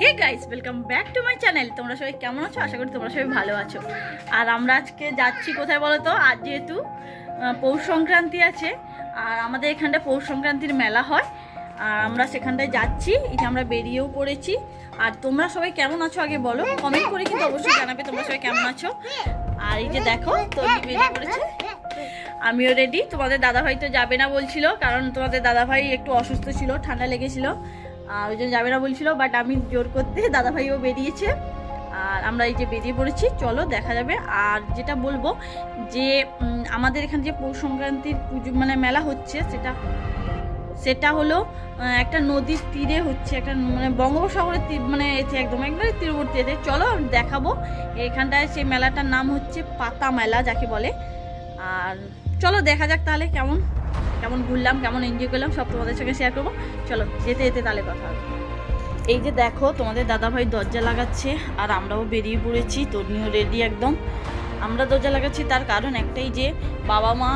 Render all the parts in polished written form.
Hey guys, welcome back to my channel. তোমরা সবাই কেমন আছো? আশা করি তোমরা সবাই ভালো আছো। আর আমরা আজকে যাচ্ছি কোথায় বলো তো? আজ যেহেতু পৌষ সংক্রান্তি আছে, আর আমাদের এখানটা পৌষ সংক্রান্তির মেলা হয়, আর আমরা সেখানটায় যাচ্ছি। এই যে আমরা বেরিয়েও পড়েছি। আর তোমরা সবাই কেমন আছো আগে বলো, কমেন্ট করে কিন্তু অবশ্যই জানাবে তোমরা সবাই কেমন আছো। আর এই যে দেখো, তৈরি বেরিয়ে পড়েছে, আমিও রেডি। তোমাদের দাদাভাই তো যাবে না বলছিল, কারণ তোমাদের দাদাভাই একটু অসুস্থ ছিল, ঠান্ডা লেগেছিল, আর ওই জন্য যাবে না বলছিল। বাট আমি জোর করতে দাদাভাইও বেরিয়েছে, আর আমরা এই যে বেরিয়ে পড়েছি। চলো দেখা যাবে। আর যেটা বলবো যে আমাদের এখানে যে পৌষ সংক্রান্তির পুজো মানে মেলা হচ্ছে, সেটা হলো একটা নদীর তীরে হচ্ছে, একটা মানে বঙ্গোপসাগরের তীর, মানে এতে একদম একবারে তীরবর্তী এতে। চলো দেখাবো। এখানটায় সেই মেলাটার নাম হচ্ছে পাতা মেলা যাকে বলে। আর চলো দেখা যাক তাহলে কেমন কেমন ঘুরলাম, কেমন এনজয় করলাম, সব তোমাদের সঙ্গে শেয়ার করবো। চলো যেতে যেতে তাহলে কথা হবে। এই যে দেখো, তোমাদের দাদাভাই দরজা লাগাচ্ছে, আর আমরাও বেরিয়ে পড়েছি। তরুণীও রেডি একদম। আমরা দরজা লাগাচ্ছি তার কারণ একটাই, যে বাবা মা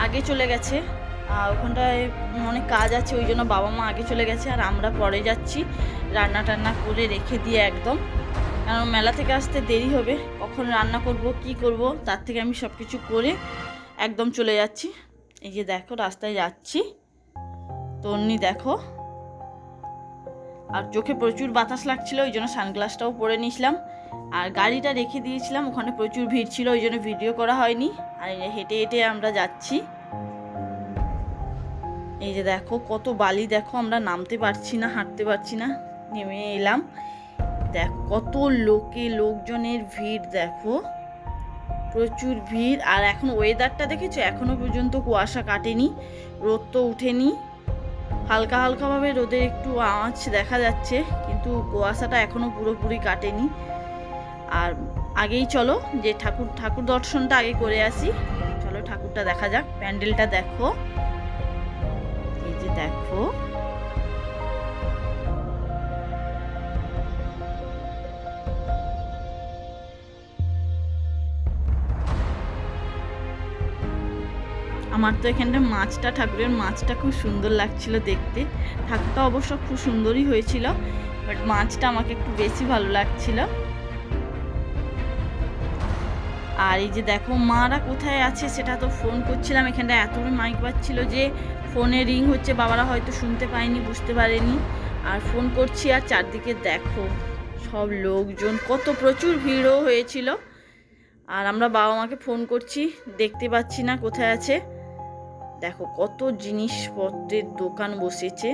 আগে চলে গেছে, আর ওখানটায় অনেক কাজ আছে, ওই জন্য বাবা মা আগে চলে গেছে, আর আমরা পরে যাচ্ছি রান্না টান্না করে রেখে দিয়ে একদম। কারণ মেলা থেকে আসতে দেরি হবে, কখন রান্না করব কি করব, তার থেকে আমি সব কিছু করে একদম চলে যাচ্ছি। এই যে দেখো, রাস্তায় যাচ্ছি। তন্নি দেখো, আর চোখে প্রচুর বাতাস লাগছিল, ওই জন্য সানগ্লাসটাও পরে নিয়েছিলাম। আর গাড়িটা রেখে দিয়েছিলাম, ওখানে প্রচুর ভিড় ছিল, ওই জন্য ভিডিও করা হয়নি। আর এই যে হেঁটে হেঁটে আমরা যাচ্ছি। এই যে দেখো কত বালি, দেখো আমরা নামতে পারছি না, হাঁটতে পারছি না, নেমে এলাম। দেখো কত লোকজনের ভিড়, দেখো প্রচুর ভিড়। আর এখন ওয়েদারটা দেখেছো, এখনো পর্যন্ত কুয়াশা কাটেনি, রোদ তো উঠেনি, হালকা হালকাভাবে রোদের একটু আঁচ দেখা যাচ্ছে, কিন্তু কুয়াশাটা এখনো পুরোপুরি কাটেনি। আর আগেই চলো যে ঠাকুর দর্শনটা আগে করে আসি। চলো ঠাকুরটা দেখা যাক। প্যান্ডেলটা দেখো, এই যে দেখো, আমার তো এখানটা ঠাকুরের মাছটা খুব সুন্দর লাগছিল দেখতে। ঠাকুরটা অবশ্য খুব সুন্দরই হয়েছিল, বাট মাছটা আমাকে একটু বেশি ভালো লাগছিল। আর এই যে দেখো, মারা কোথায় আছে সেটা তো ফোন করছিলাম, এখানটা এত মাইক বাজছিল যে ফোনে রিং হচ্ছে, বাবারা হয়তো শুনতে পায়নি, বুঝতে পারেনি। আর ফোন করছি, আর চারদিকে দেখো সব লোকজন, কত প্রচুর ভিড়ও হয়েছিল। আর আমরা বাবা মাকে ফোন করছি, দেখতে পাচ্ছি না কোথায় আছে। দেখো কত জিনিসপত্রের দোকান বসেছে,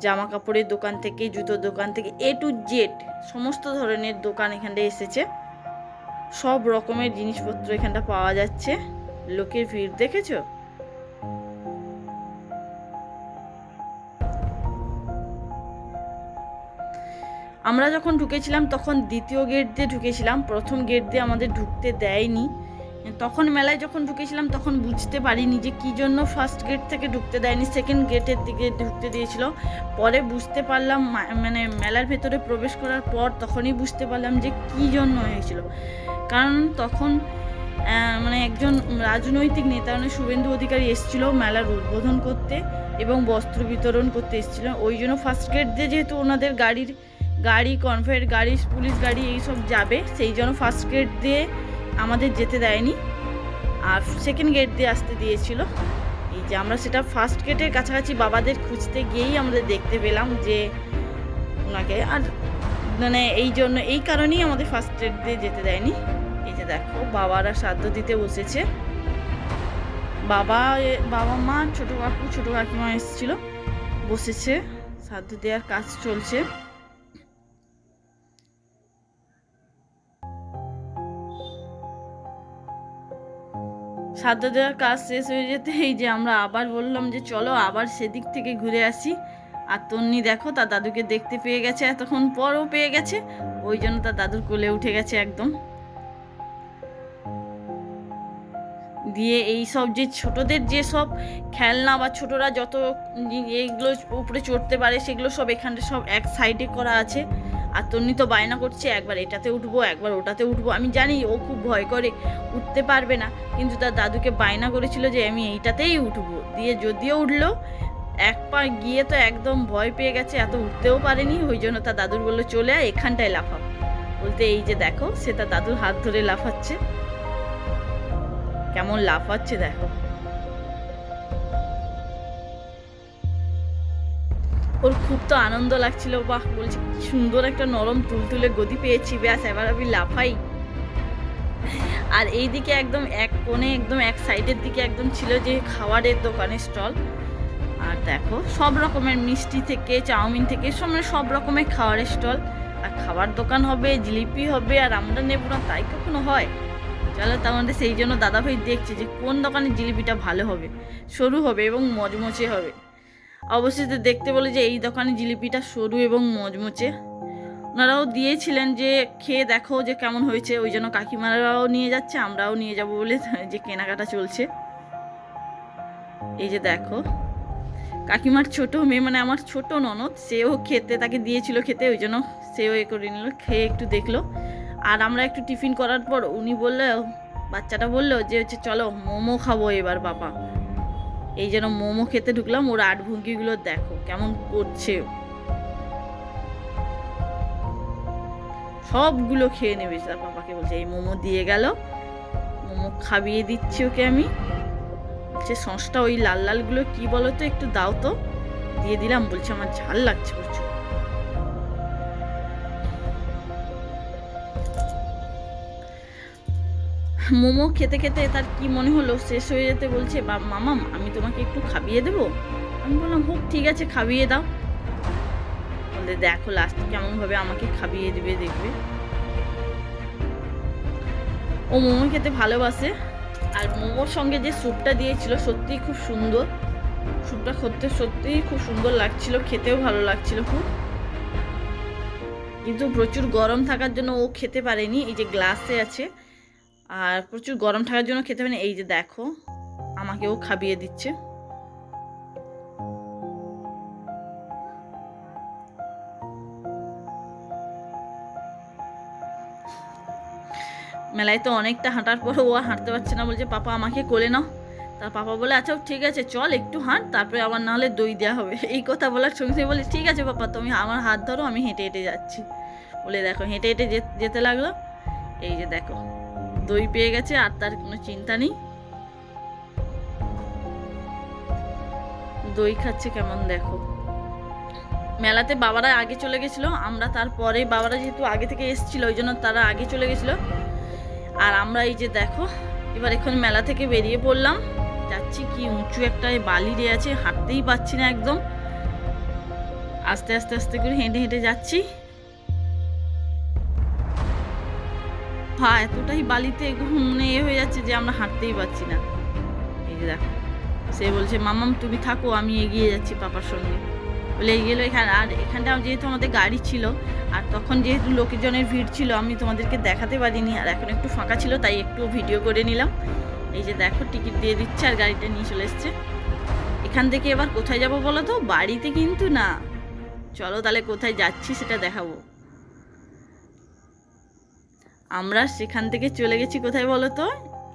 জামা কাপড়ের দোকান থেকে, জুতোর দোকান থেকে, A to Z সমস্ত ধরনের দোকান এখানটা এসেছে। সব রকমের জিনিসপত্র এখানটা পাওয়া যাচ্ছে। লোকের ভিড় দেখেছো? আমরা যখন ঢুকেছিলাম তখন দ্বিতীয় গেট দিয়ে ঢুকেছিলাম, প্রথম গেট দিয়ে আমাদের ঢুকতে দেয়নি। তখন মেলায় যখন ঢুকেছিলাম তখন বুঝতে পারিনি যে কী জন্য ফার্স্ট গেট থেকে ঢুকতে দেয়নি, সেকেন্ড গেটের দিকে ঢুকতে দিয়েছিল। পরে বুঝতে পারলাম, মানে মেলার ভেতরে প্রবেশ করার পর তখনই বুঝতে পারলাম যে কী জন্য হয়েছিল। কারণ তখন মানে একজন রাজনৈতিক নেতা, মানে শুভেন্দু অধিকারী এসেছিল মেলার উদ্বোধন করতে এবং বস্ত্র বিতরণ করতে এসেছিল। ওই জন্য ফার্স্ট গেট দিয়ে, যেহেতু ওনাদের গাড়ি কনভয়ের গাড়ি, পুলিশ গাড়ি এইসব যাবে, সেই জন্য ফার্স্ট গেট দিয়ে আমাদের যেতে দেয়নি, আর সেকেন্ড গেট দিয়ে আসতে দিয়েছিল। এই যে আমরা সেটা ফার্স্ট গেটের কাছাকাছি বাবাদের খুঁজতে গিয়েই আমাদের দেখতে পেলাম যে ওনাকে, আর মানে এই কারণেই আমাদের ফার্স্ট গেট দিয়ে যেতে দেয়নি। এই যে দেখো, বাবারা শ্রাদ্ধ দিতে বসেছে, বাবা মা, ছোট কাকিমা এসেছিল, বসেছে, শ্রাদ্ধ দেওয়ার কাজ চলছে। শ্রাদ্ধ দেওয়ার কাজ শেষ হয়ে যেতে এই যে আমরা আবার বললাম যে চলো আবার সেদিক থেকে ঘুরে আসি। আর তন্নি দেখো, তার দাদুকে দেখতে পেয়ে গেছে, এতক্ষণ পরও পেয়ে গেছে, ওই জন্য তার দাদুর কোলে উঠে গেছে একদম। দিয়ে এই সব যে ছোটদের যে সব খেলনা বা ছোটরা যত এইগুলো উপরে চড়তে পারে, সেগুলো সব এখানটা সব এক সাইডে করা আছে। আর তন্নি তো বায়না করছে, একবার এটাতে উঠবো, একবার ওটাতে উঠবো। আমি জানি ও খুব ভয় করে, উঠতে পারবে না, কিন্তু তার দাদুকে বায়না করেছিল যে আমি এইটাতেই উঠবো। দিয়ে যদিও উঠলো, এক পা গিয়ে তো একদম ভয় পেয়ে গেছে, এত উঠতেও পারেনি। ওই জন্য তার দাদুর বললো চলে আয়, এখানটায় লাফাও। বলতে এই যে দেখো সে তার দাদুর হাত ধরে লাফাচ্ছে, কেমন লাফাচ্ছে দেখো। ওর খুব তো আনন্দ লাগছিল, বাহ বলছি কি সুন্দর একটা নরম তুলতুলে গদি পেয়েছি, ব্যাস এবার আমি লাফাই। আর এইদিকে একদম এক কোণে একদম এক সাইডের দিকে একদম ছিল যে খাবারের দোকানের স্টল। আর দেখো সব রকমের মিষ্টি থেকে চাউমিন থেকে সব রকমের খাবারের স্টল। আর খাবার দোকান হবে, জিলিপি হবে, আর আমরা নেবো না তাই কখনো হয়? চলো তার মধ্যে সেই জন্য দাদাভাই দেখছে যে কোন দোকানে জিলিপিটা ভালো হবে, সরু হবে এবং মচমচে হবে। অবশ্যই দেখতে বলে যে এই দোকানে জিলিপিটা সরু এবং মচমচে। ওনারাও দিয়েছিলেন যে খেয়ে দেখো যে কেমন হয়েছে, ওই জন্য কাকিমারাও নিয়ে যাচ্ছে, আমরাও নিয়ে যাব বলে যে কেনাকাটা চলছে। এই যে দেখো কাকিমার ছোট মেয়ে, মানে আমার ছোট ননদ, সেও খেতে, তাকে দিয়েছিল খেতে, ওই জন্য সেও এ করে নিল, খেয়ে একটু দেখলো। আর আমরা একটু টিফিন করার পর উনি বললো, বাচ্চাটা বললো যে হচ্ছে চলো মোমো খাবো এবার বাবা। এই যেন মোমো খেতে ঢুকলাম। ওর আট ভঙ্গিগুলো দেখো কেমন করছে, সবগুলো খেয়ে নেবে। তার পাপাকে বলছে এই মোমো দিয়ে গেল, মোমো খাবিয়ে দিচ্ছি ওকে আমি। বলছে সসটা ওই লাল লালগুলো কি বলো তো, একটু দাও তো। দিয়ে দিলাম, বলছে আমার ঝাল লাগছে প্রচুর। মোমো খেতে খেতে তার কি মনে হলো শেষ হয়ে যেতে, বলছে মামাম আমি তোমাকে একটু খাবিয়ে দেবো। আমি বললাম হোক ঠিক আছে খাবিয়ে দাও। বলতে দেখো লাস্ট কেমন ভাবে আমাকে খাবিয়ে দিবে দেখবে। ও মোমো খেতে ভালোবাসে। আর মোমোর সঙ্গে যে স্যুপটা দিয়েছিল সত্যিই খুব সুন্দর, স্যুপটা খেতে সত্যিই খুব সুন্দর লাগছিল, খেতেও ভালো লাগছিল খুব। কিন্তু প্রচুর গরম থাকার জন্য ও খেতে পারেনি, এই যে গ্লাসে আছে। আর প্রচুর গরম থাকার জন্য খেতে পারেনি। এই যে দেখো আমাকেও খাবিয়ে দিচ্ছে। মেলায় তো অনেকটা হাঁটার পর ও হাঁটতে পারছে না, বলছে পাপা আমাকে কোলে নাও। তার পাপা বলে আচ্ছা ঠিক আছে চল একটু হাঁট, তারপরে আবার নাহলে দই দেওয়া হবে। এই কথা বলার সঙ্গে সঙ্গে বলে ঠিক আছে পাপা তুমি আমার হাত ধরো, আমি হেঁটে হেঁটে যাচ্ছি। বলে দেখো হেঁটে হেঁটে যেতে লাগলো। এই যে দেখো দই পেয়ে গেছে, আর তার কোনো চিন্তা নেই, দই খাচ্ছে কেমন দেখো। মেলাতে বাবারা আগে চলে গেছিলো, আমরা তারপরে, বাবারা যেহেতু আগে থেকে এসেছিল ওই জন্য তারা আগে চলে গেছিলো। আর আমরা এই যে দেখো এবার এখন মেলা থেকে বেরিয়ে পড়লাম, যাচ্ছি। কি উঁচু একটা বালি দিয়ে আছে, হাঁটতেই পাচ্ছি না একদম, আস্তে আস্তে আস্তে করে হেঁটে হেঁটে যাচ্ছি। হ্যাঁ এতটাই বালিতে মানে হয়ে যাচ্ছে যে আমরা হাঁটতেই পাচ্ছি না। এই যে দেখো সে বলছে মামাম তুমি থাকো আমি এগিয়ে যাচ্ছি পাপার সঙ্গে, বলে এগিয়ে গেলো এখানে। আর এখানটা যেহেতু আমাদের গাড়ি ছিল আর তখন যেহেতু লোকজনের ভিড় ছিল আমি তোমাদেরকে দেখাতে পারিনি, আর এখন একটু ফাঁকা ছিল তাই একটু ভিডিও করে নিলাম। এই যে দেখো টিকিট দিয়ে দিচ্ছে আর গাড়িটা নিয়ে চলে এসছে। এখান থেকে এবার কোথায় যাব বলো তো? বাড়িতে কিন্তু না, চলো তাহলে কোথায় যাচ্ছি সেটা দেখাবো। আমরা সেখান থেকে চলে গেছি কোথায় বলো তো?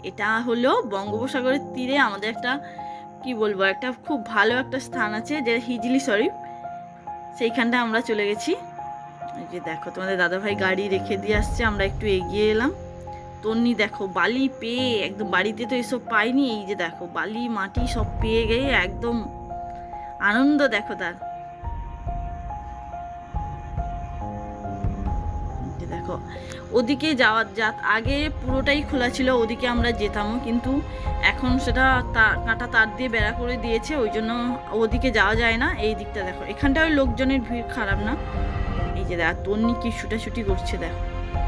এটা হলো বঙ্গোপসাগরের তীরে আমাদের একটা কি বলবো একটা খুব ভালো একটা স্থান আছে, যে হিজলি শরীফ, সেইখানটা আমরা চলে গেছি। এই যে দেখো তোমাদের দাদাভাই গাড়ি রেখে দিয়ে আসছে, আমরা একটু এগিয়ে এলাম। তন্নি দেখো বালি পেয়ে একদম, বাড়িতে তো এসব পাইনি, এই যে দেখো বালি মাটি সব পেয়ে গিয়ে একদম আনন্দ দেখো তার। দেখো ওদিকে আগে পুরোটাই খোলা ছিল, ওদিকে আমরা যেতামও, কিন্তু এখন সেটা কাঁটা তার দিয়ে বেড়া করে দিয়েছে, ওই জন্য ওদিকে যাওয়া যায় না। এই দিকটা দেখো, এখানটায় লোকজনের ভিড় খারাপ না। এই যে দেখ তন্নি কি ছুটাছুটি করছে দেখো।